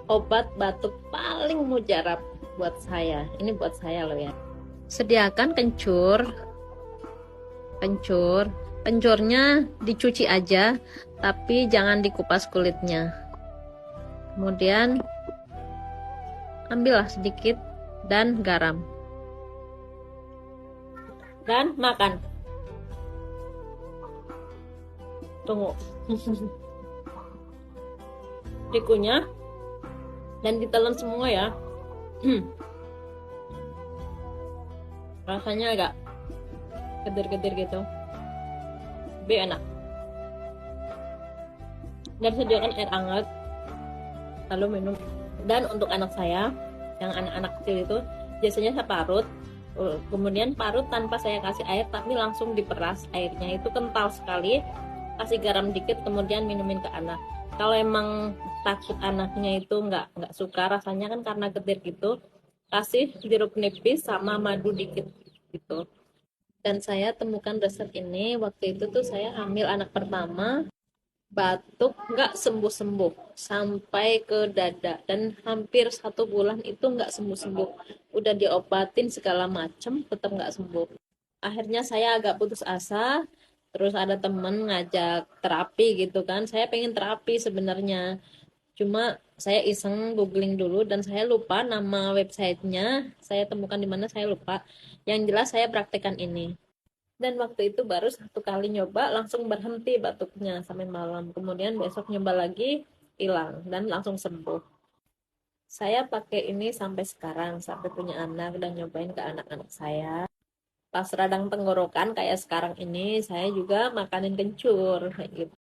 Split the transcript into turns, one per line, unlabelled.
obat batuk paling mujarab buat saya. Ini buat saya loh ya. Sediakan kencur. Kencurnya dicuci aja, tapi jangan dikupas kulitnya. Kemudian ambillah sedikit dan garam. Dan makan. Tunggu. Dikunyah dan ditelan semua ya. Rasanya agak gedir-gedir gitu, lebih enak. Dan sediakan air hangat lalu minum. Dan untuk anak saya yang anak-anak kecil itu biasanya saya parut, kemudian parut tanpa saya kasih air tapi langsung diperas airnya, itu kental sekali, kasih garam dikit kemudian minumin ke anak. Kalau emang takut anaknya itu nggak suka rasanya kan karena getir gitu, kasih jeruk nipis sama madu dikit gitu. Dan saya temukan resep ini waktu itu tuh saya hamil anak pertama, batuk nggak sembuh-sembuh sampai ke dada, dan hampir 1 bulan itu nggak sembuh-sembuh, udah diobatin segala macem tetap nggak sembuh. Akhirnya saya agak putus asa, terus ada temen ngajak terapi gitu kan, saya pengen terapi sebenarnya, cuma saya iseng googling dulu dan saya lupa nama websitenya, saya temukan di mana saya lupa, yang jelas saya praktekkan ini. Dan waktu itu baru 1 kali nyoba langsung berhenti batuknya sampai malam. Kemudian besok nyoba lagi hilang dan langsung sembuh. Saya pakai ini sampai sekarang, sampai punya anak dan nyobain ke anak-anak saya. Pas radang tenggorokan kayak sekarang ini, saya juga makanin kencur kayak gitu.